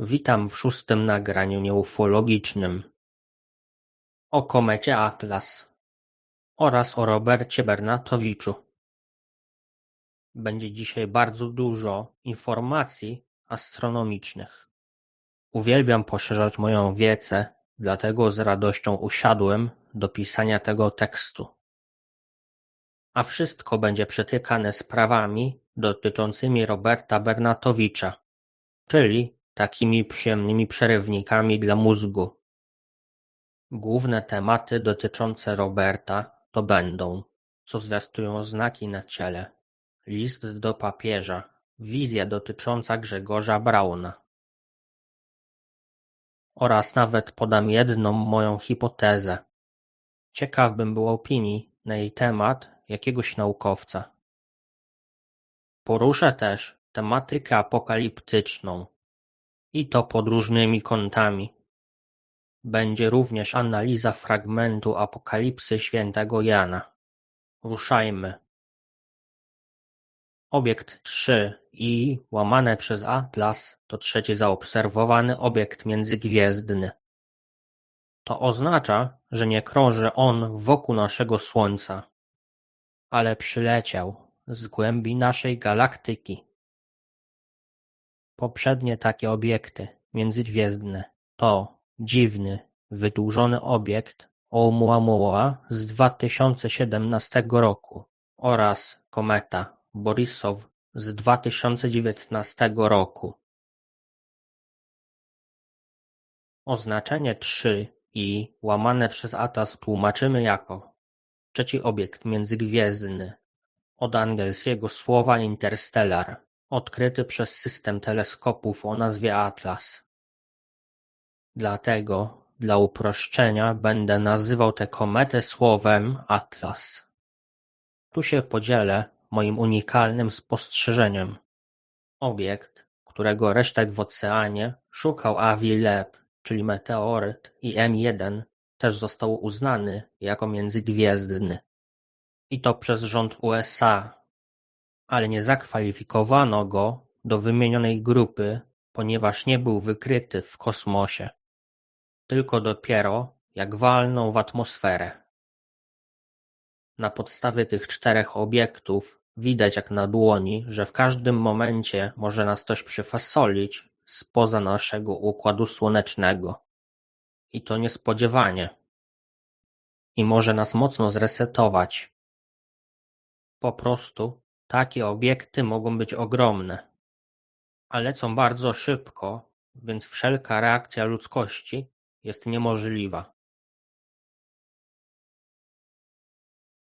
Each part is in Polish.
Witam w szóstym nagraniu nieufologicznym o komecie Atlas oraz o Robercie Bernatowiczu. Będzie dzisiaj bardzo dużo informacji astronomicznych. Uwielbiam poszerzać moją wiedzę, dlatego z radością usiadłem do pisania tego tekstu. A wszystko będzie przetykane sprawami dotyczącymi Roberta Bernatowicza, czyli takimi przyjemnymi przerywnikami dla mózgu. Główne tematy dotyczące Roberta to będą, co zwiastują znaki na ciele, list do papieża, wizja dotycząca Grzegorza Brauna. Oraz nawet podam jedną moją hipotezę. Ciekaw bym był opinii na jej temat jakiegoś naukowca. Poruszę też tematykę apokaliptyczną i to pod różnymi kątami. Będzie również analiza fragmentu Apokalipsy świętego Jana. Ruszajmy. Obiekt 3I łamane przez Atlas to trzeci zaobserwowany obiekt międzygwiezdny. To oznacza, że nie krąży on wokół naszego Słońca, ale przyleciał z głębi naszej galaktyki. Poprzednie takie obiekty międzygwiezdne to dziwny, wydłużony obiekt Oumuamua z 2017 roku oraz kometa Borisov z 2019 roku. Oznaczenie 3i łamane przez Atlas tłumaczymy jako trzeci obiekt międzygwiezdny od angielskiego słowa interstellar, odkryty przez system teleskopów o nazwie Atlas. Dlatego dla uproszczenia będę nazywał tę kometę słowem Atlas. Tu się podzielę moim unikalnym spostrzeżeniem. Obiekt, którego resztek w oceanie szukał Avi Loeb, czyli meteoryt, i M1 też został uznany jako międzygwiezdny. I to przez rząd USA, ale nie zakwalifikowano go do wymienionej grupy, ponieważ nie był wykryty w kosmosie, tylko dopiero jak walnął w atmosferę. Na podstawie tych czterech obiektów widać jak na dłoni, że w każdym momencie może nas coś przyfasolić spoza naszego Układu Słonecznego. I to niespodziewanie. I może nas mocno zresetować. Po prostu takie obiekty mogą być ogromne, a lecą bardzo szybko, więc wszelka reakcja ludzkości jest niemożliwa.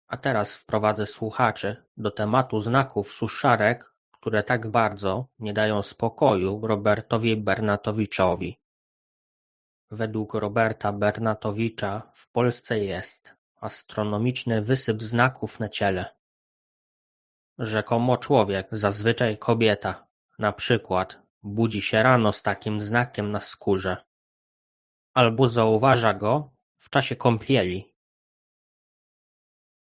A teraz wprowadzę słuchaczy do tematu znaków suszarek, które tak bardzo nie dają spokoju Robertowi Bernatowiczowi. Według Roberta Bernatowicza w Polsce jest astronomiczny wysyp znaków na ciele. Rzekomo człowiek, zazwyczaj kobieta, na przykład, budzi się rano z takim znakiem na skórze. Albo zauważa go w czasie kąpieli.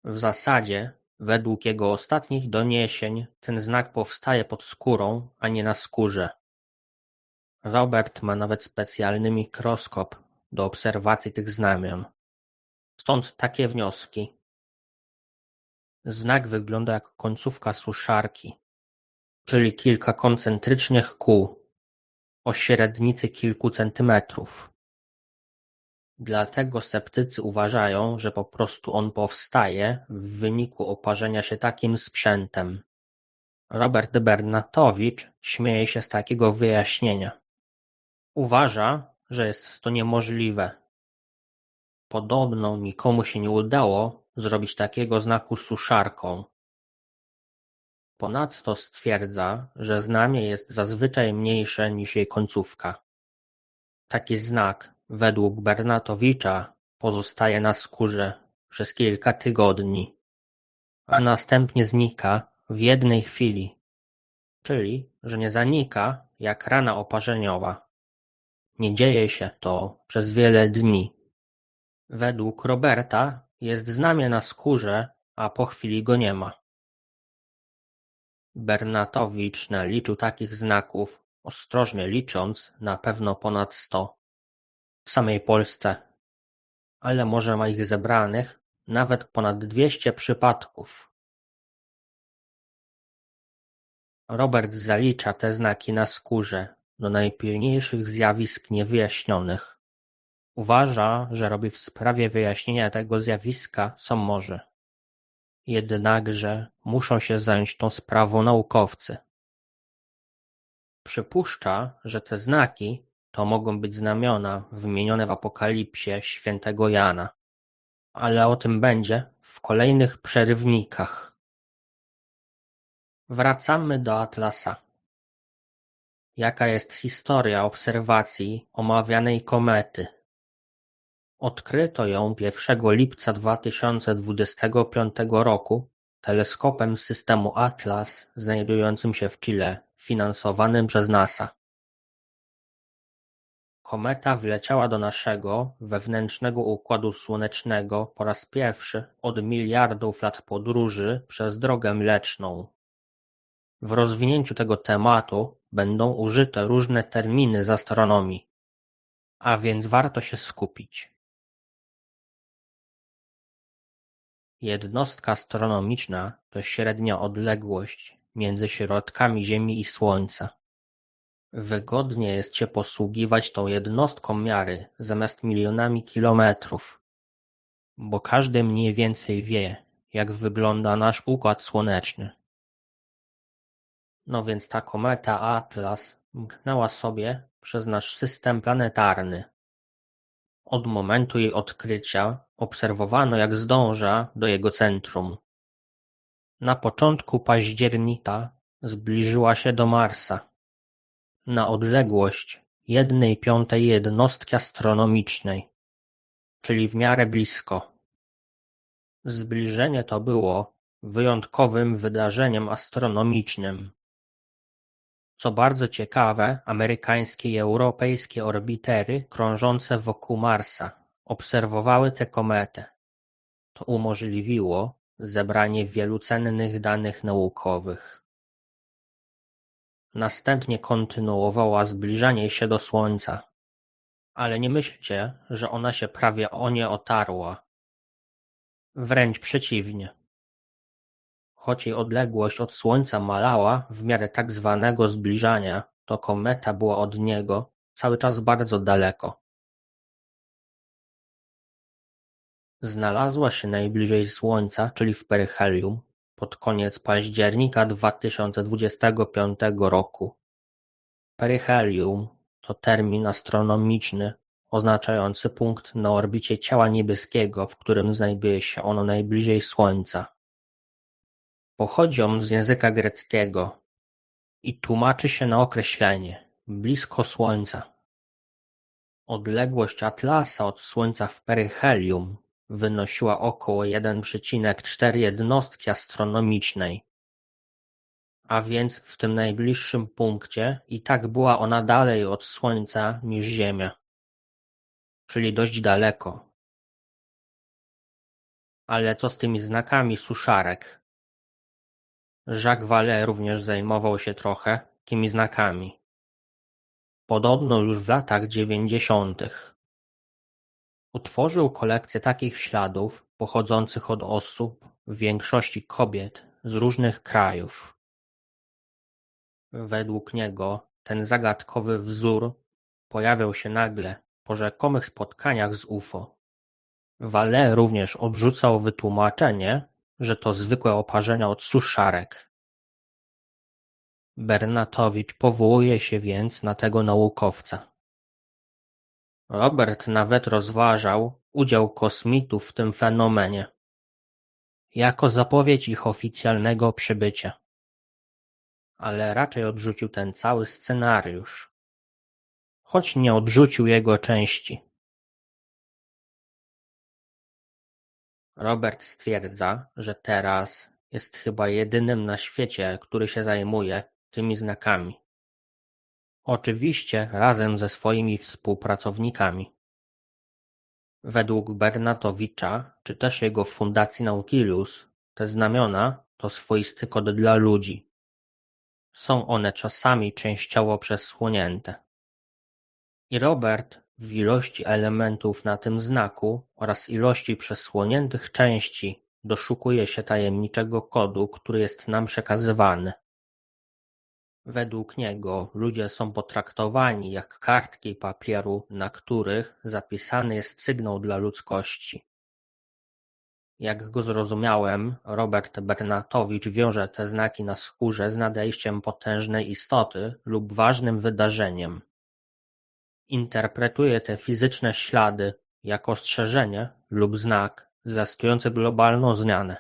W zasadzie, według jego ostatnich doniesień, ten znak powstaje pod skórą, a nie na skórze. Robert ma nawet specjalny mikroskop do obserwacji tych znamion. Stąd takie wnioski. Znak wygląda jak końcówka suszarki, czyli kilka koncentrycznych kół o średnicy kilku centymetrów. Dlatego sceptycy uważają, że po prostu on powstaje w wyniku oparzenia się takim sprzętem. Robert Bernatowicz śmieje się z takiego wyjaśnienia. Uważa, że jest to niemożliwe. Podobno nikomu się nie udało zrobić takiego znaku suszarką. Ponadto stwierdza, że znamie jest zazwyczaj mniejsze niż jej końcówka. Taki znak, według Bernatowicza, pozostaje na skórze przez kilka tygodni, a następnie znika w jednej chwili, czyli że nie zanika jak rana oparzeniowa. Nie dzieje się to przez wiele dni. Według Roberta jest znamie na skórze, a po chwili go nie ma. Bernatowicz naliczył takich znaków Ostrożnie licząc, na pewno ponad 100. W samej Polsce. Ale może ma ich zebranych nawet ponad 200 przypadków. Robert zalicza te znaki na skórze do najpilniejszych zjawisk niewyjaśnionych. Uważa, że robi w sprawie wyjaśnienia tego zjawiska co może. Jednakże muszą się zająć tą sprawą naukowcy. Przypuszcza, że te znaki to mogą być znamiona wymienione w Apokalipsie świętego Jana. Ale o tym będzie w kolejnych przerywnikach. Wracamy do Atlasa. Jaka jest historia obserwacji omawianej komety? Odkryto ją 1 lipca 2025 roku teleskopem systemu Atlas znajdującym się w Chile, finansowanym przez NASA. Kometa wleciała do naszego wewnętrznego Układu Słonecznego po raz pierwszy od miliardów lat podróży przez Drogę Mleczną. W rozwinięciu tego tematu będą użyte różne terminy z astronomii, a więc warto się skupić. Jednostka astronomiczna to średnia odległość między środkami Ziemi i Słońca. Wygodnie jest się posługiwać tą jednostką miary zamiast milionami kilometrów, bo każdy mniej więcej wie, jak wygląda nasz Układ Słoneczny. No więc ta kometa Atlas mknęła sobie przez nasz system planetarny. Od momentu jej odkrycia obserwowano, jak zdąża do jego centrum. Na początku października zbliżyła się do Marsa, na odległość 1/5 jednostki astronomicznej, czyli w miarę blisko. Zbliżenie to było wyjątkowym wydarzeniem astronomicznym. Co bardzo ciekawe, amerykańskie i europejskie orbitery krążące wokół Marsa obserwowały tę kometę. To umożliwiło zebranie wielu cennych danych naukowych. Następnie kontynuowała zbliżanie się do Słońca. Ale nie myślcie, że ona się prawie o nie otarła. Wręcz przeciwnie. Choć jej odległość od Słońca malała w miarę tak zwanego zbliżania, to kometa była od niego cały czas bardzo daleko. Znalazła się najbliżej Słońca, czyli w peryhelium, pod koniec października 2025 roku. Peryhelium to termin astronomiczny oznaczający punkt na orbicie ciała niebieskiego, w którym znajduje się ono najbliżej Słońca. Pochodzi on z języka greckiego i tłumaczy się na określenie „blisko Słońca”. Odległość Atlasa od Słońca w peryhelium wynosiła około 1,4 jednostki astronomicznej, a więc w tym najbliższym punkcie i tak była ona dalej od Słońca niż Ziemia, czyli dość daleko. Ale co z tymi znakami suszarek? Jacques Vallée również zajmował się trochę tymi znakami. Podobno już w latach 90. Utworzył kolekcję takich śladów pochodzących od osób, w większości kobiet, z różnych krajów. Według niego ten zagadkowy wzór pojawiał się nagle po rzekomych spotkaniach z UFO. Vallée również odrzucał wytłumaczenie, że to zwykłe oparzenia od suszarek. Bernatowicz powołuje się więc na tego naukowca. Robert nawet rozważał udział kosmitów w tym fenomenie, jako zapowiedź ich oficjalnego przybycia. Ale raczej odrzucił ten cały scenariusz, choć nie odrzucił jego części. Robert stwierdza, że teraz jest chyba jedynym na świecie, który się zajmuje tymi znakami. Oczywiście razem ze swoimi współpracownikami. Według Bernatowicza, czy też jego Fundacji Nautilus, te znamiona to swoisty kod dla ludzi. Są one czasami częściowo przesłonięte. I Robert w ilości elementów na tym znaku oraz ilości przesłoniętych części doszukuje się tajemniczego kodu, który jest nam przekazywany. Według niego ludzie są potraktowani jak kartki papieru, na których zapisany jest sygnał dla ludzkości. Jak go zrozumiałem, Robert Bernatowicz wiąże te znaki na skórze z nadejściem potężnej istoty lub ważnym wydarzeniem. Interpretuje te fizyczne ślady jako ostrzeżenie lub znak zwiastujący globalną zmianę,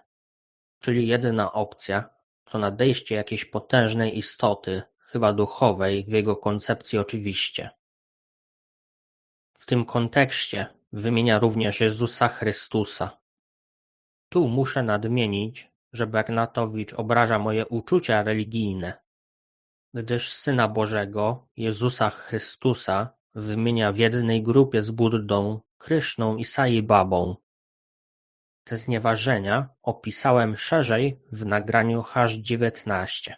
czyli jedyna opcja to nadejście jakiejś potężnej istoty, chyba duchowej w jego koncepcji oczywiście. W tym kontekście wymienia również Jezusa Chrystusa. Tu muszę nadmienić, że Bernatowicz obraża moje uczucia religijne, gdyż Syna Bożego, Jezusa Chrystusa, wymienia w jednej grupie z Buddą, Kryszną i Sai Babą. Te znieważenia opisałem szerzej w nagraniu H19.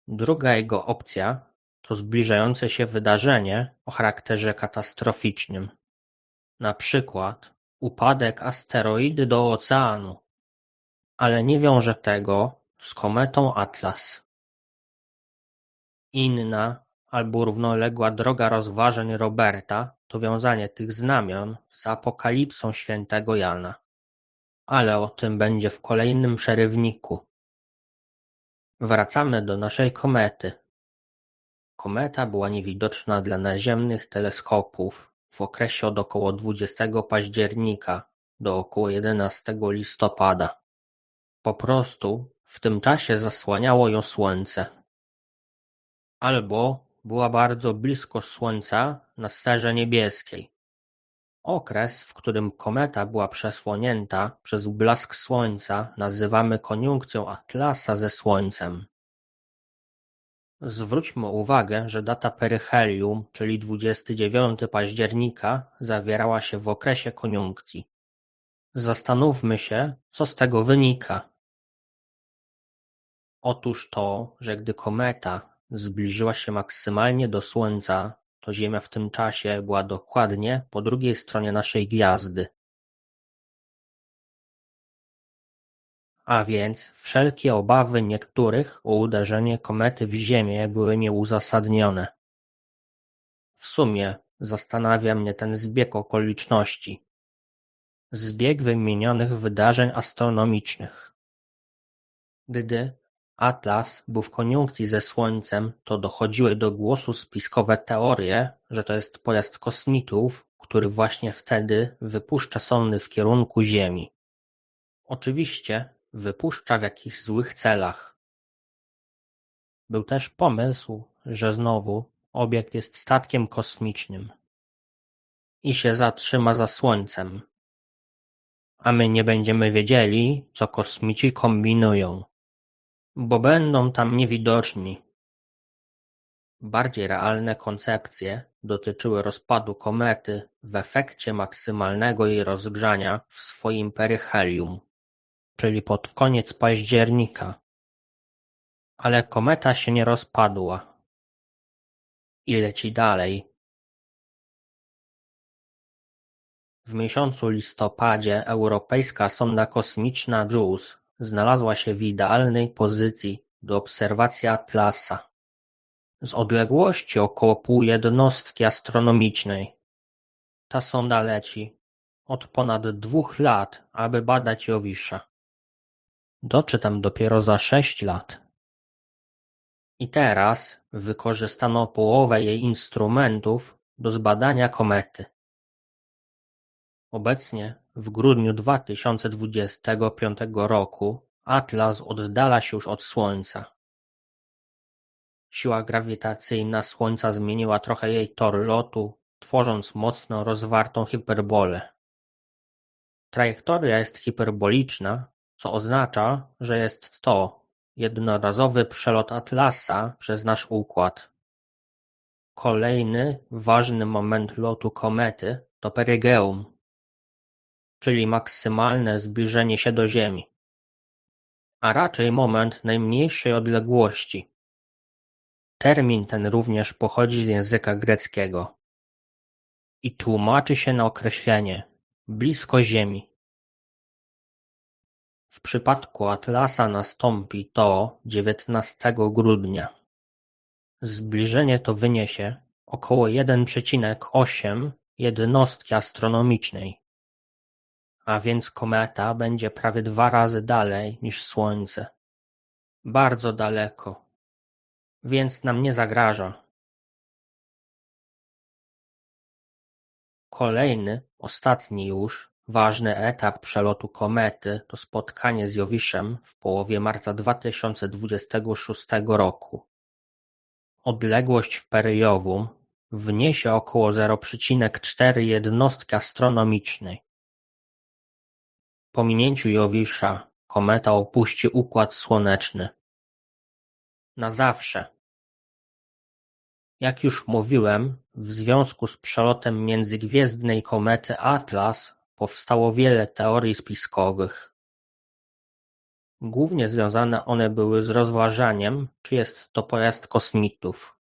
Druga jego opcja to zbliżające się wydarzenie o charakterze katastroficznym, na przykład upadek asteroidy do oceanu, ale nie wiąże tego z kometą Atlas. Inna albo równoległa droga rozważań Roberta to wiązanie tych znamion z Apokalipsą świętego Jana, ale o tym będzie w kolejnym przerywniku. Wracamy do naszej komety. Kometa była niewidoczna dla naziemnych teleskopów w okresie od około 20 października do około 11 listopada. Po prostu w tym czasie zasłaniało ją Słońce. Albo była bardzo blisko Słońca na sferze niebieskiej. Okres, w którym kometa była przesłonięta przez blask Słońca, nazywamy koniunkcją Atlasa ze Słońcem. Zwróćmy uwagę, że data peryhelium, czyli 29 października, zawierała się w okresie koniunkcji. Zastanówmy się, co z tego wynika. Otóż to, że gdy kometa zbliżyła się maksymalnie do Słońca, to Ziemia w tym czasie była dokładnie po drugiej stronie naszej gwiazdy. A więc wszelkie obawy niektórych o uderzenie komety w Ziemię były nieuzasadnione. W sumie zastanawia mnie ten zbieg okoliczności. Zbieg wymienionych wydarzeń astronomicznych. Gdy Atlas był w koniunkcji ze Słońcem, to dochodziły do głosu spiskowe teorie, że to jest pojazd kosmitów, który właśnie wtedy wypuszcza sondy w kierunku Ziemi. Oczywiście wypuszcza w jakichś złych celach. Był też pomysł, że znowu obiekt jest statkiem kosmicznym i się zatrzyma za Słońcem, a my nie będziemy wiedzieli, co kosmici kombinują, bo będą tam niewidoczni. Bardziej realne koncepcje dotyczyły rozpadu komety w efekcie maksymalnego jej rozgrzania w swoim peryhelium, czyli pod koniec października. Ale kometa się nie rozpadła i leci dalej. W miesiącu listopadzie europejska sonda kosmiczna JUICE znalazła się w idealnej pozycji do obserwacji Atlasa. Z odległości około półjednostki astronomicznej. Ta sonda leci od ponad 2 lat, aby badać Jowisza. Doczytam dopiero za 6 lat. I teraz wykorzystano połowę jej instrumentów do zbadania komety. Obecnie, w grudniu 2025 roku, Atlas oddala się już od Słońca. Siła grawitacyjna Słońca zmieniła trochę jej tor lotu, tworząc mocno rozwartą hiperbolę. Trajektoria jest hiperboliczna, co oznacza, że jest to jednorazowy przelot Atlasa przez nasz układ. Kolejny ważny moment lotu komety to perygeum, czyli maksymalne zbliżenie się do Ziemi. a raczej moment najmniejszej odległości. Termin ten również pochodzi z języka greckiego i tłumaczy się na określenie „blisko Ziemi”. W przypadku Atlasa nastąpi to 19 grudnia. Zbliżenie to wyniesie około 1,8 jednostki astronomicznej, a więc kometa będzie prawie 2 razy dalej niż Słońce. Bardzo daleko, więc nam nie zagraża. Kolejny, ostatni już, ważny etap przelotu komety to spotkanie z Jowiszem w połowie marca 2026 roku. Odległość w peryjowum wyniesie około 0,4 jednostki astronomicznej. Po minięciu Jowisza kometa opuści Układ Słoneczny. Na zawsze. Jak już mówiłem, w związku z przelotem międzygwiezdnej komety Atlas powstało wiele teorii spiskowych. Głównie związane one były z rozważaniem, czy jest to pojazd kosmitów.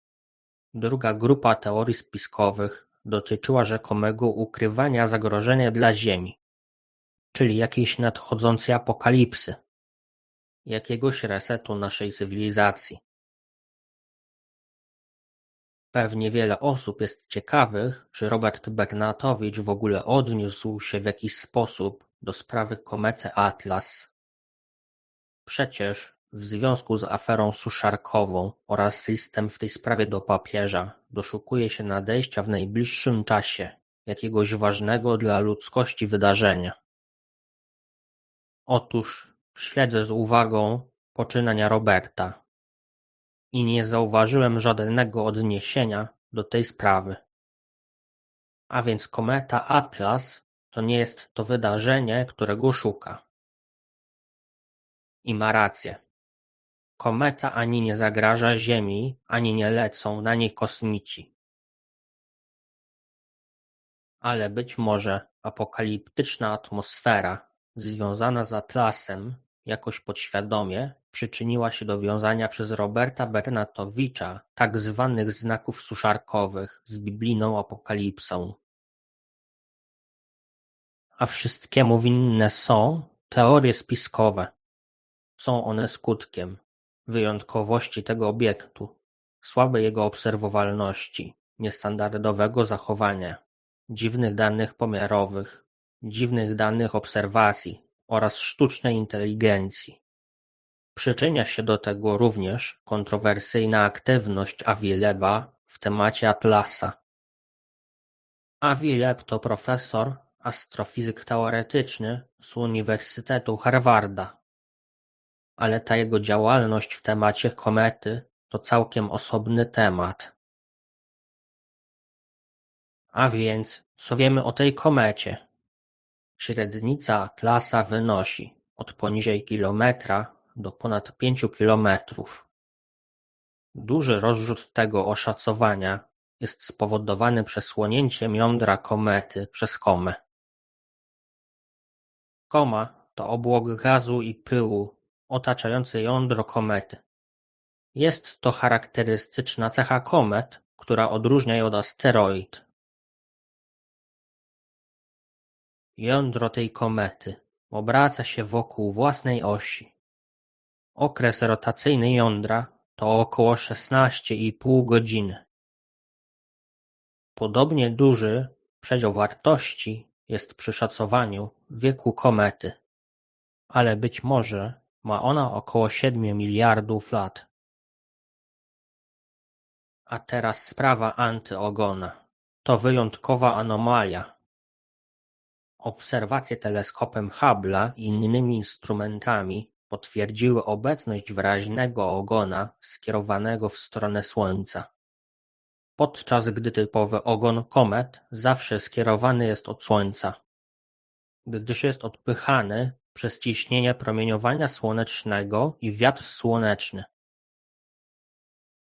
Druga grupa teorii spiskowych dotyczyła rzekomego ukrywania zagrożenia dla Ziemi, czyli jakiejś nadchodzącej apokalipsy, jakiegoś resetu naszej cywilizacji. Pewnie wiele osób jest ciekawych, czy Robert Bernatowicz w ogóle odniósł się w jakiś sposób do sprawy komety Atlas. Przecież w związku z aferą suszarkową oraz listem w tej sprawie do papieża doszukuje się nadejścia w najbliższym czasie jakiegoś ważnego dla ludzkości wydarzenia. Otóż śledzę z uwagą poczynania Roberta i nie zauważyłem żadnego odniesienia do tej sprawy. A więc kometa Atlas to nie jest to wydarzenie, którego szuka. I ma rację. Kometa ani nie zagraża Ziemi, ani nie lecą na niej kosmici. Ale być może apokaliptyczna atmosfera związana z Atlasem jakoś podświadomie przyczyniła się do wiązania przez Roberta Bernatowicza tak zwanych znaków suszarkowych z biblijną apokalipsą. A wszystkiemu winne są teorie spiskowe. Są one skutkiem wyjątkowości tego obiektu, słabej jego obserwowalności, niestandardowego zachowania, dziwnych danych pomiarowych, dziwnych danych obserwacji oraz sztucznej inteligencji. Przyczynia się do tego również kontrowersyjna aktywność Avi Loeba w temacie Atlasa. Avi Loeb to profesor, astrofizyk teoretyczny z Uniwersytetu Harvarda. Ale ta jego działalność w temacie komety to całkiem osobny temat. A więc, co wiemy o tej komecie? Średnica Atlasa wynosi od poniżej kilometra do ponad 5 kilometrów. Duży rozrzut tego oszacowania jest spowodowany przesłonięciem jądra komety przez komę. Koma to obłok gazu i pyłu otaczający jądro komety. Jest to charakterystyczna cecha komet, która odróżnia je od asteroid. Jądro tej komety obraca się wokół własnej osi. Okres rotacyjny jądra to około 16,5 godziny. Podobnie duży przedział wartości jest przy szacowaniu wieku komety, ale być może ma ona około 7 miliardów lat. A teraz sprawa Antyogona. To wyjątkowa anomalia. Obserwacje teleskopem Hubble'a i innymi instrumentami potwierdziły obecność wyraźnego ogona skierowanego w stronę Słońca, podczas gdy typowy ogon komet zawsze skierowany jest od Słońca, gdyż jest odpychany przez ciśnienie promieniowania słonecznego i wiatr słoneczny.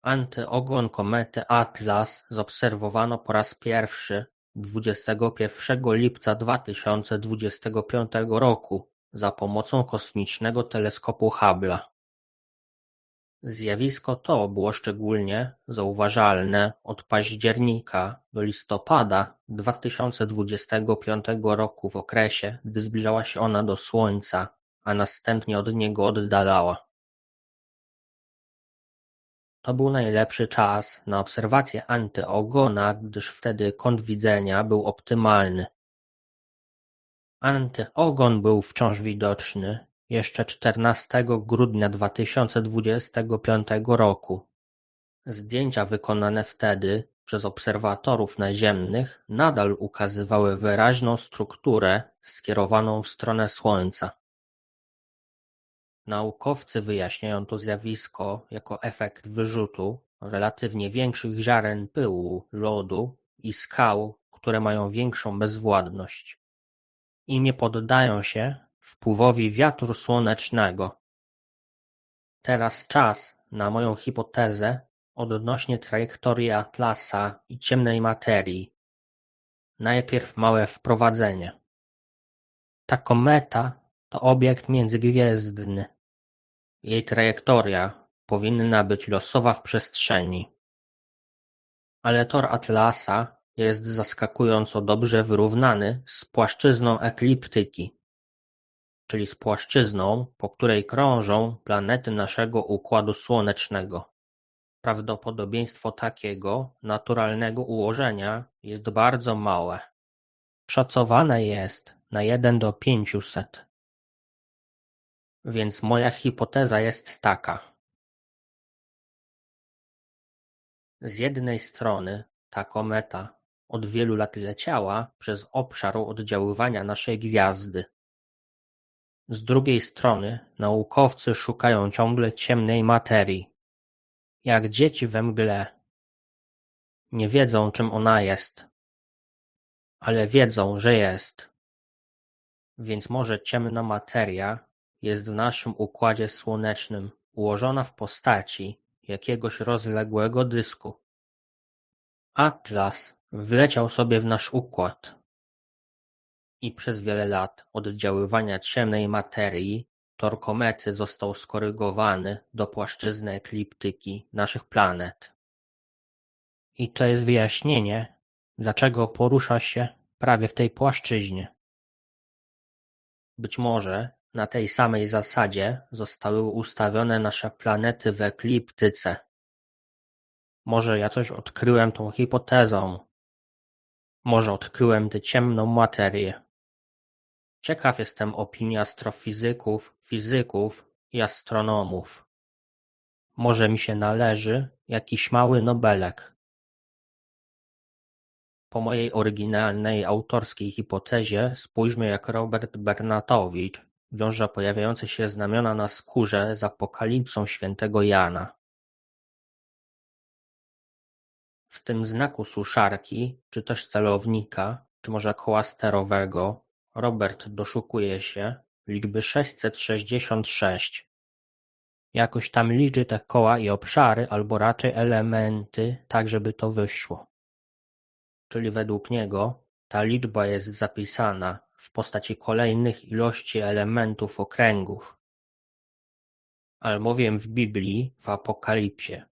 Antyogon komety Atlas zaobserwowano po raz pierwszy 21 lipca 2025 roku za pomocą kosmicznego teleskopu Hubble'a. Zjawisko to było szczególnie zauważalne od października do listopada 2025 roku w okresie, gdy zbliżała się ona do Słońca, a następnie od niego oddalała. To był najlepszy czas na obserwację Antyogona, gdyż wtedy kąt widzenia był optymalny. Antyogon był wciąż widoczny jeszcze 14 grudnia 2025 roku. Zdjęcia wykonane wtedy przez obserwatorów naziemnych nadal ukazywały wyraźną strukturę skierowaną w stronę Słońca. Naukowcy wyjaśniają to zjawisko jako efekt wyrzutu relatywnie większych ziaren pyłu, lodu i skał, które mają większą bezwładność i nie poddają się wpływowi wiatru słonecznego. Teraz czas na moją hipotezę odnośnie trajektorii Atlasa i ciemnej materii. Najpierw małe wprowadzenie. Ta kometa to obiekt międzygwiezdny. Jej trajektoria powinna być losowa w przestrzeni. Ale tor Atlasa jest zaskakująco dobrze wyrównany z płaszczyzną ekliptyki, czyli z płaszczyzną, po której krążą planety naszego Układu Słonecznego. Prawdopodobieństwo takiego naturalnego ułożenia jest bardzo małe. Szacowane jest na 1 do 500. Więc moja hipoteza jest taka. Z jednej strony ta kometa od wielu lat leciała przez obszar oddziaływania naszej gwiazdy. Z drugiej strony naukowcy szukają ciągle ciemnej materii. Jak dzieci we mgle. Nie wiedzą, czym ona jest, ale wiedzą, że jest. Więc może ciemna materia jest w naszym Układzie Słonecznym ułożona w postaci jakiegoś rozległego dysku. Atlas wleciał sobie w nasz układ i przez wiele lat oddziaływania ciemnej materii tor komety został skorygowany do płaszczyzny ekliptyki naszych planet. I to jest wyjaśnienie, dlaczego porusza się prawie w tej płaszczyźnie. Być może na tej samej zasadzie zostały ustawione nasze planety w ekliptyce. Może ja coś odkryłem tą hipotezą. Może odkryłem tę ciemną materię. Ciekaw jestem opinii astrofizyków, fizyków i astronomów. Może mi się należy jakiś mały Nobelek. Po mojej oryginalnej autorskiej hipotezie spójrzmy, jak Robert Bernatowicz wiąże pojawiające się znamiona na skórze z apokalipsą świętego Jana. W tym znaku suszarki, czy też celownika, czy może koła sterowego, Robert doszukuje się liczby 666. Jakoś tam liczy te koła i obszary, albo raczej elementy, tak żeby to wyszło. Czyli według niego ta liczba jest zapisana w postaci kolejnych ilości elementów okręgów. Albowiem w Biblii, w Apokalipsie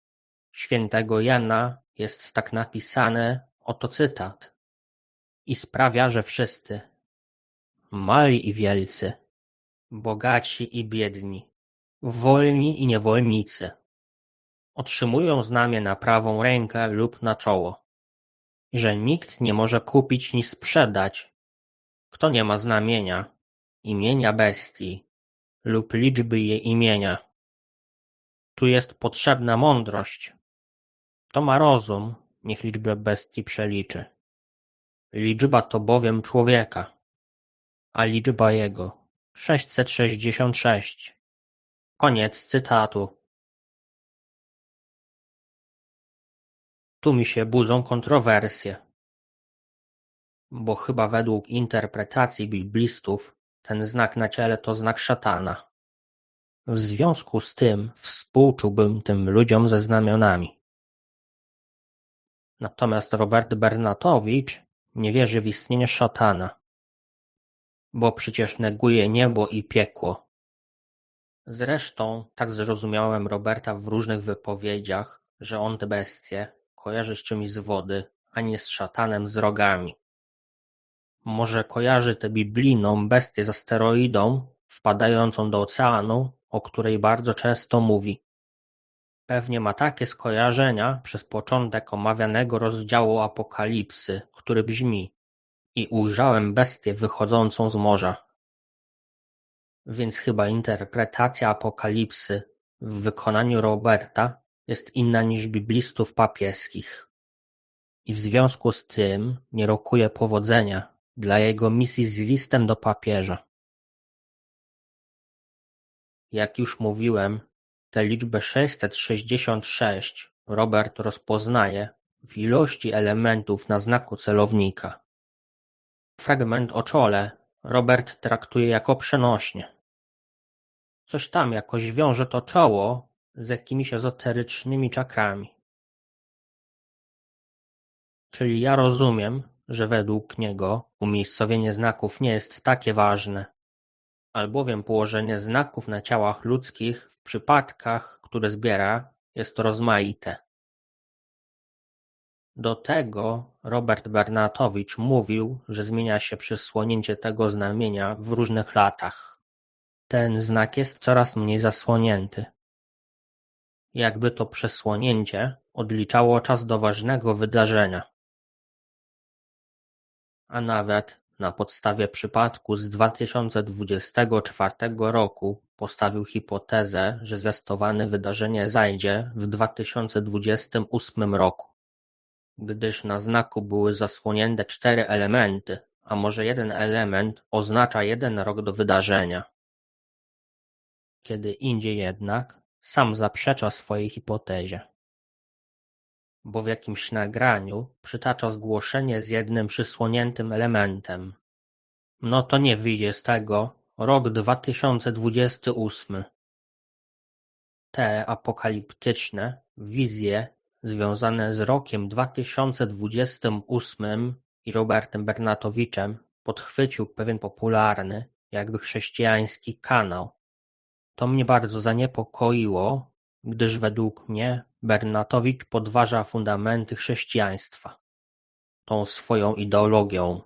świętego Jana jest tak napisane, oto cytat: i sprawia, że wszyscy, mali i wielcy, bogaci i biedni, wolni i niewolnicy, otrzymują znamię na prawą rękę lub na czoło, i że nikt nie może kupić ni sprzedać, kto nie ma znamienia, imienia bestii lub liczby jej imienia. Tu jest potrzebna mądrość. Kto ma rozum, niech liczbę bestii przeliczy. Liczba to bowiem człowieka, a liczba jego 666. Koniec cytatu. Tu mi się budzą kontrowersje, bo chyba według interpretacji biblistów ten znak na ciele to znak szatana. W związku z tym współczułbym tym ludziom ze znamionami. Natomiast Robert Bernatowicz nie wierzy w istnienie szatana. bo przecież neguje niebo i piekło. Zresztą tak zrozumiałem Roberta w różnych wypowiedziach, że on tę bestię kojarzy z czymś z wody, a nie z szatanem z rogami. Może kojarzy tę biblijną bestię z asteroidą wpadającą do oceanu, o której bardzo często mówi. Pewnie ma takie skojarzenia przez początek omawianego rozdziału Apokalipsy, który brzmi: i ujrzałem bestię wychodzącą z morza. Więc chyba interpretacja Apokalipsy w wykonaniu Roberta jest inna niż biblistów papieskich. I w związku z tym nie rokuje powodzenia dla jego misji z listem do papieża. Jak już mówiłem, tę liczbę 666 Robert rozpoznaje w ilości elementów na znaku celownika. Fragment o czole Robert traktuje jako przenośnie. Coś tam jakoś wiąże to czoło z jakimiś ezoterycznymi czakrami. Czyli ja rozumiem, że według niego umiejscowienie znaków nie jest takie ważne, albowiem położenie znaków na ciałach ludzkich w przypadkach, które zbiera, jest rozmaite. Do tego Robert Bernatowicz mówił, że zmienia się przysłonięcie tego znamienia w różnych latach. Ten znak jest coraz mniej zasłonięty. Jakby to przesłonięcie odliczało czas do ważnego wydarzenia. A nawet na podstawie przypadku z 2024 roku postawił hipotezę, że zwiastowane wydarzenie zajdzie w 2028 roku, gdyż na znaku były zasłonięte 4 elementy, a może jeden element oznacza jeden rok do wydarzenia. Kiedy indziej jednak sam zaprzecza swojej hipotezie. Bo w jakimś nagraniu przytacza zgłoszenie z jednym przysłoniętym elementem. No to nie wyjdzie z tego rok 2028. Te apokaliptyczne wizje związane z rokiem 2028 i Robertem Bernatowiczem podchwycił pewien popularny, jakby chrześcijański kanał. To mnie bardzo zaniepokoiło, gdyż według mnie Bernatowicz podważa fundamenty chrześcijaństwa, tą swoją ideologią,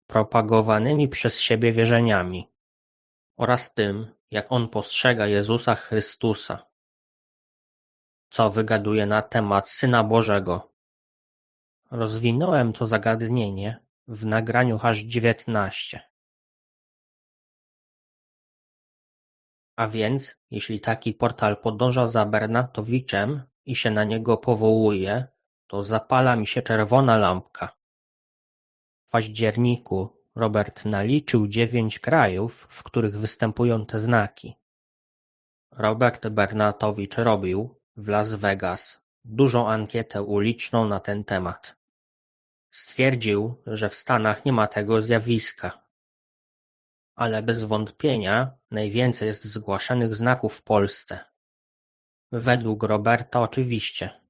propagowanymi przez siebie wierzeniami oraz tym, jak on postrzega Jezusa Chrystusa, co wygaduje na temat Syna Bożego. Rozwinąłem to zagadnienie w nagraniu aż 19. A więc, jeśli taki portal podąża za Bernatowiczem i się na niego powołuje, to zapala mi się czerwona lampka. W październiku Robert naliczył 9 krajów, w których występują te znaki. Robert Bernatowicz robił w Las Vegas dużą ankietę uliczną na ten temat. Stwierdził, że w Stanach nie ma tego zjawiska. Ale bez wątpienia najwięcej jest zgłaszanych znaków w Polsce. Według Roberta oczywiście.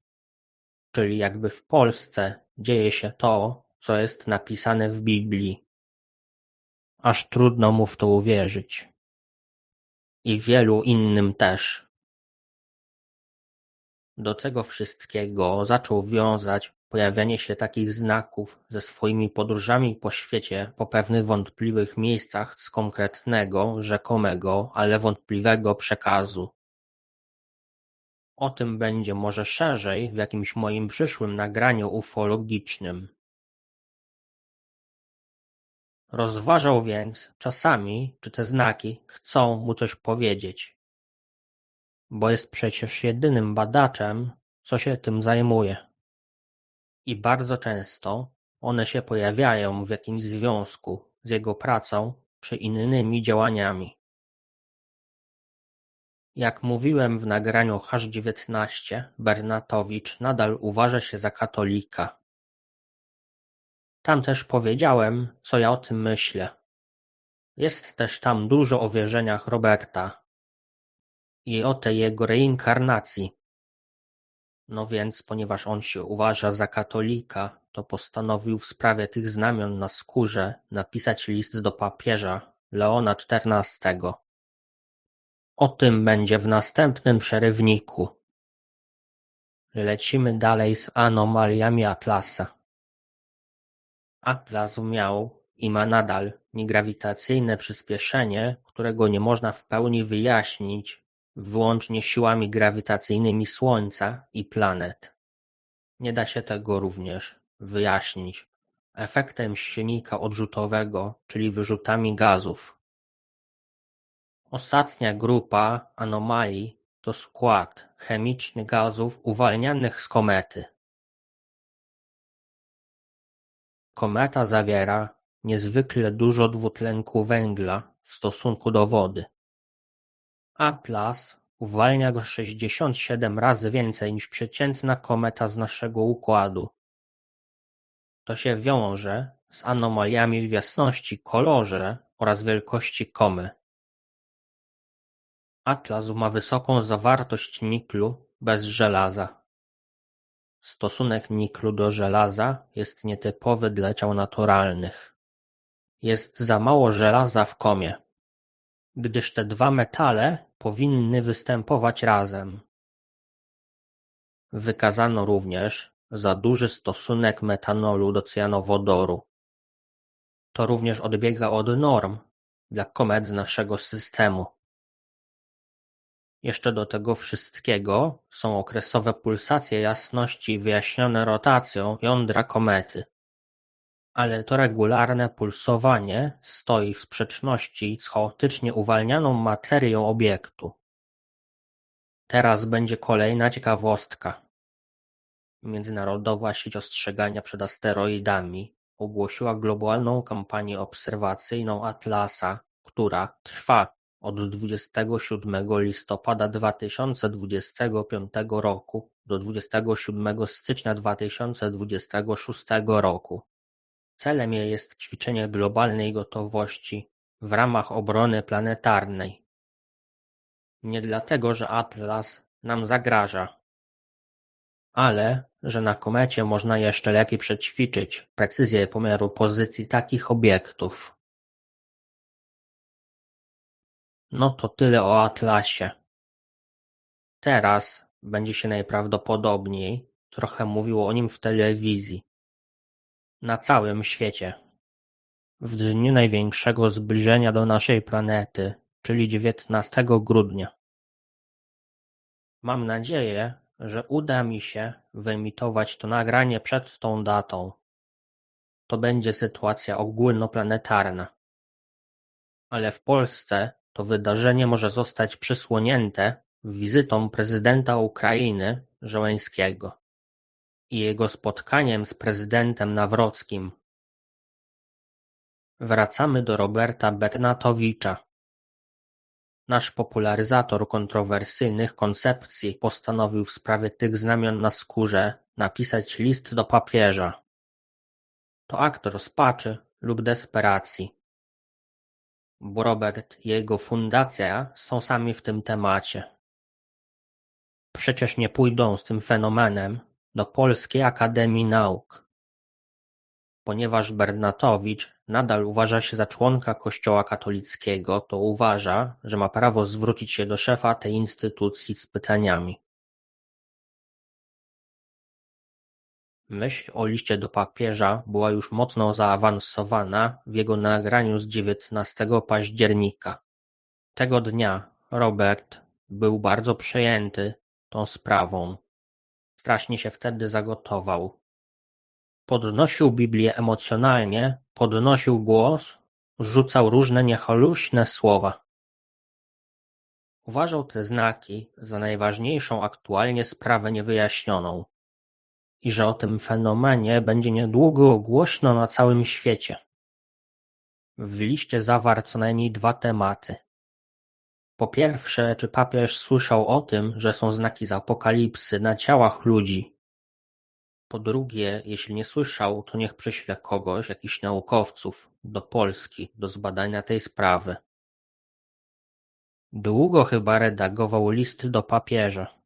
Czyli jakby w Polsce dzieje się to, co jest napisane w Biblii. Aż trudno mu w to uwierzyć. I wielu innym też. Do tego wszystkiego zaczął wiązać pojawianie się takich znaków ze swoimi podróżami po świecie po pewnych wątpliwych miejscach z konkretnego, rzekomego, ale wątpliwego przekazu. O tym będzie może szerzej w jakimś moim przyszłym nagraniu ufologicznym. Rozważał więc czasami, czy te znaki chcą mu coś powiedzieć. Bo jest przecież jedynym badaczem, co się tym zajmuje. I bardzo często one się pojawiają w jakimś związku z jego pracą czy innymi działaniami. Jak mówiłem w nagraniu H19, Bernatowicz nadal uważa się za katolika. Tam też powiedziałem, co ja o tym myślę. Jest też tam dużo o wierzeniach Roberta i o tej jego reinkarnacji. No więc, ponieważ on się uważa za katolika, to postanowił w sprawie tych znamion na skórze napisać list do papieża Leona XIV. O tym będzie w następnym przerywniku. Lecimy dalej z anomaliami Atlasa. Atlas miał i ma nadal niegrawitacyjne przyspieszenie, którego nie można w pełni wyjaśnić wyłącznie siłami grawitacyjnymi Słońca i planet. Nie da się tego również wyjaśnić efektem silnika odrzutowego, czyli wyrzutami gazów. Ostatnia grupa anomalii to skład chemiczny gazów uwalnianych z komety. Kometa zawiera niezwykle dużo dwutlenku węgla w stosunku do wody. Atlas uwalnia go 67 razy więcej niż przeciętna kometa z naszego układu. To się wiąże z anomaliami w jasności, kolorze oraz wielkości komy. Atlas ma wysoką zawartość niklu bez żelaza. Stosunek niklu do żelaza jest nietypowy dla ciał naturalnych. Jest za mało żelaza w komie, gdyż te dwa metale powinny występować razem. Wykazano również za duży stosunek metanolu do cyjanowodoru. To również odbiega od norm dla komet z naszego systemu. Jeszcze do tego wszystkiego są okresowe pulsacje jasności wyjaśnione rotacją jądra komety. Ale to regularne pulsowanie stoi w sprzeczności z chaotycznie uwalnianą materią obiektu. Teraz będzie kolejna ciekawostka. Międzynarodowa Sieć Ostrzegania przed Asteroidami ogłosiła globalną kampanię obserwacyjną Atlasa, która trwa od 27 listopada 2025 roku do 27 stycznia 2026 roku. Celem jej jest ćwiczenie globalnej gotowości w ramach obrony planetarnej. Nie dlatego, że Atlas nam zagraża, ale że na komecie można jeszcze lepiej przećwiczyć precyzję pomiaru pozycji takich obiektów. No to tyle o Atlasie. Teraz będzie się najprawdopodobniej trochę mówiło o nim w telewizji. Na całym świecie. W dniu największego zbliżenia do naszej planety, czyli 19 grudnia. Mam nadzieję, że uda mi się wyemitować to nagranie przed tą datą. To będzie sytuacja ogólnoplanetarna. Ale w Polsce to wydarzenie może zostać przysłonięte wizytą prezydenta Ukrainy Zełenskiego i jego spotkaniem z prezydentem Nawrockim. Wracamy do Roberta Bernatowicza. Nasz popularyzator kontrowersyjnych koncepcji postanowił w sprawie tych znamion na skórze napisać list do papieża. To akt rozpaczy lub desperacji. Bo Robert i jego fundacja są sami w tym temacie. Przecież nie pójdą z tym fenomenem do Polskiej Akademii Nauk. Ponieważ Bernatowicz nadal uważa się za członka Kościoła katolickiego, to uważa, że ma prawo zwrócić się do szefa tej instytucji z pytaniami. Myśl o liście do papieża była już mocno zaawansowana w jego nagraniu z 19 października. Tego dnia Robert był bardzo przejęty tą sprawą. Strasznie się wtedy zagotował. Podnosił Biblię emocjonalnie, podnosił głos, rzucał różne niecholuśne słowa. Uważał te znaki za najważniejszą aktualnie sprawę niewyjaśnioną i że o tym fenomenie będzie niedługo głośno na całym świecie. W liście zawarł co najmniej dwa tematy. Po pierwsze, czy papież słyszał o tym, że są znaki z apokalipsy na ciałach ludzi? Po drugie, jeśli nie słyszał, to niech przyśle kogoś, jakichś naukowców, do Polski do zbadania tej sprawy. Długo chyba redagował list do papieża.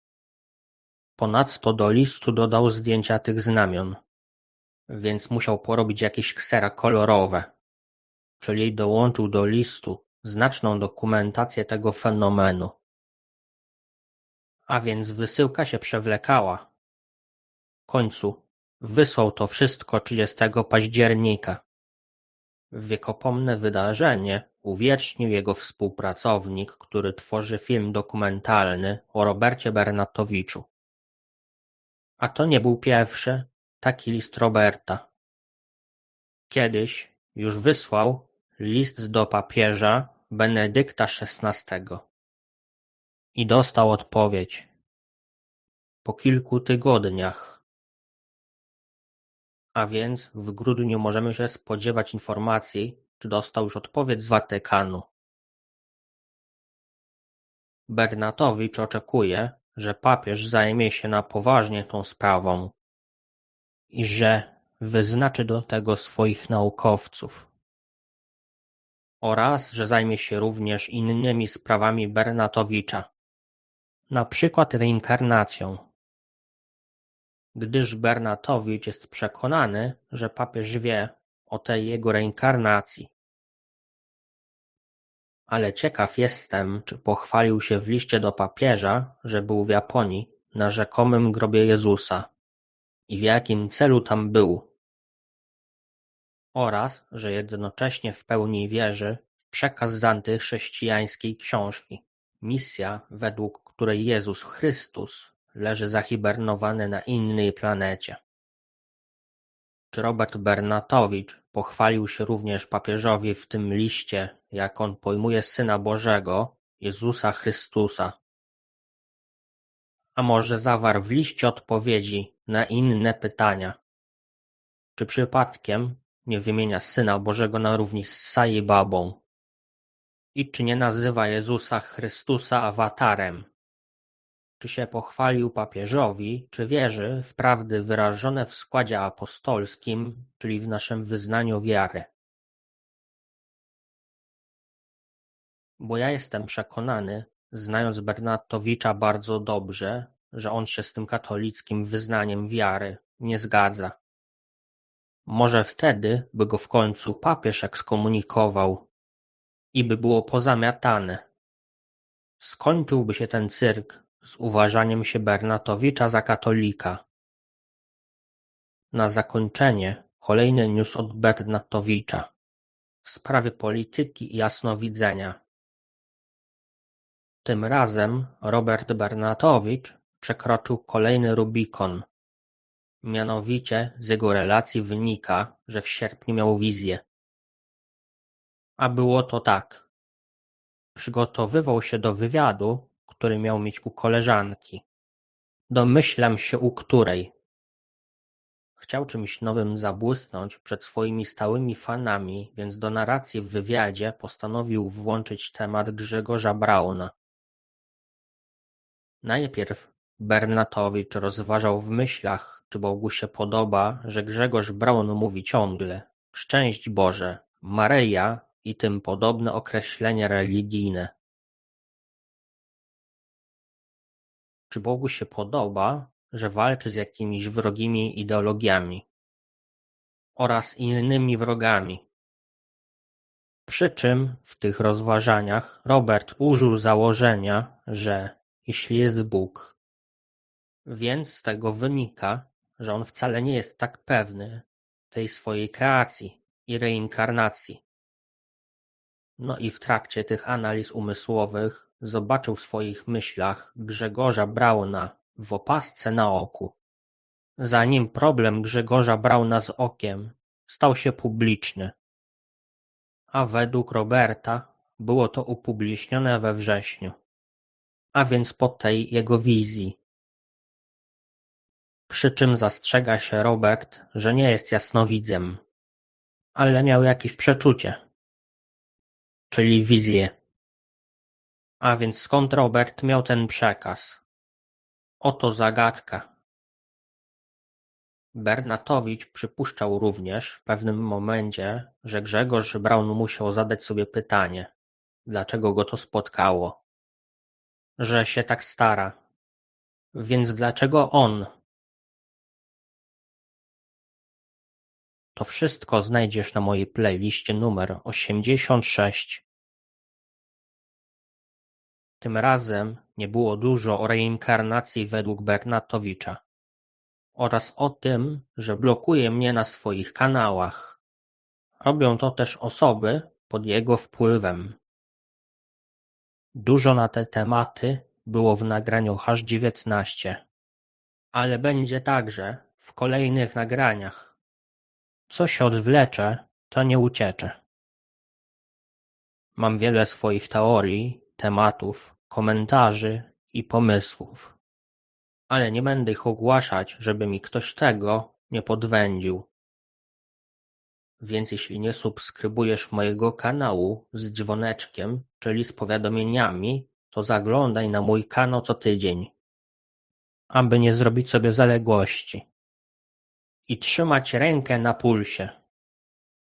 Ponadto do listu dodał zdjęcia tych znamion. więc musiał porobić jakieś ksera kolorowe, czyli dołączył do listu znaczną dokumentację tego fenomenu. A więc wysyłka się przewlekała. W końcu wysłał to wszystko 30 października. Wiekopomne wydarzenie uwiecznił jego współpracownik, który tworzy film dokumentalny o Robercie Bernatowiczu. A to nie był pierwszy taki list Roberta. Kiedyś już wysłał list do papieża Benedykta XVI i dostał odpowiedź po kilku tygodniach. A więc w grudniu możemy się spodziewać informacji, czy dostał już odpowiedź z Watykanu. Bernatowicz oczekuje, że papież zajmie się na poważnie tą sprawą i że wyznaczy do tego swoich naukowców oraz że zajmie się również innymi sprawami Bernatowicza, na przykład reinkarnacją, gdyż Bernatowicz jest przekonany, że papież wie o tej jego reinkarnacji. Ale ciekaw jestem, czy pochwalił się w liście do papieża, że był w Japonii na rzekomym grobie Jezusa i w jakim celu tam był, oraz że jednocześnie w pełni wierzy w przekaz z antychrześcijańskiej książki, misja, według której Jezus Chrystus leży zahibernowany na innej planecie. Czy Robert Bernatowicz pochwalił się również papieżowi w tym liście, jak on pojmuje Syna Bożego, Jezusa Chrystusa? A może zawarł w liście odpowiedzi na inne pytania? Czy przypadkiem nie wymienia Syna Bożego na równi z Sai Babą? I czy nie nazywa Jezusa Chrystusa awatarem? Czy się pochwalił papieżowi, czy wierzy w prawdy wyrażone w składzie apostolskim, czyli w naszym wyznaniu wiary? Bo ja jestem przekonany, znając Bernatowicza bardzo dobrze, że on się z tym katolickim wyznaniem wiary nie zgadza. Może wtedy by go w końcu papież ekskomunikował i by było pozamiatane. Skończyłby się ten cyrk z uważaniem się Bernatowicza za katolika. Na zakończenie kolejny news od Bernatowicza w sprawie polityki i jasnowidzenia. Tym razem Robert Bernatowicz przekroczył kolejny Rubikon. Mianowicie z jego relacji wynika, że w sierpniu miał wizję. A było to tak. Przygotowywał się do wywiadu, który miał mieć u koleżanki. Domyślam się u której. Chciał czymś nowym zabłysnąć przed swoimi stałymi fanami, więc do narracji w wywiadzie postanowił włączyć temat Grzegorza Brauna. Najpierw Bernatowicz rozważał w myślach, czy Bogu się podoba, że Grzegorz Braun mówi ciągle „Szczęść Boże”, „Maryja” i tym podobne określenia religijne. Czy Bogu się podoba, że walczy z jakimiś wrogimi ideologiami oraz innymi wrogami? Przy czym w tych rozważaniach Robert użył założenia, że jeśli jest Bóg, więc z tego wynika, że on wcale nie jest tak pewny tej swojej kreacji i reinkarnacji. No i w trakcie tych analiz umysłowych zobaczył w swoich myślach Grzegorza Brauna w opasce na oku. Zanim problem Grzegorza Brauna z okiem stał się publiczny, a według Roberta było to upublicznione we wrześniu, a więc po tej jego wizji. Przy czym zastrzega się Robert, że nie jest jasnowidzem, ale miał jakieś przeczucie, czyli wizję. A więc skąd Robert miał ten przekaz? Oto zagadka. Bernatowicz przypuszczał również w pewnym momencie, że Grzegorz Braun musiał zadać sobie pytanie, dlaczego go to spotkało, że się tak stara. Więc dlaczego on? To wszystko znajdziesz na mojej playliście numer 86. Tym razem nie było dużo o reinkarnacji według Bernatowicza oraz o tym, że blokuje mnie na swoich kanałach. Robią to też osoby pod jego wpływem. Dużo na te tematy było w nagraniu Hash19, ale będzie także w kolejnych nagraniach. Co się odwlecze, to nie uciecze. Mam wiele swoich teorii, tematów, komentarzy i pomysłów, ale nie będę ich ogłaszać, żeby mi ktoś tego nie podwędził. Więc jeśli nie subskrybujesz mojego kanału z dzwoneczkiem, czyli z powiadomieniami, to zaglądaj na mój kanał co tydzień, aby nie zrobić sobie zaległości i trzymać rękę na pulsie.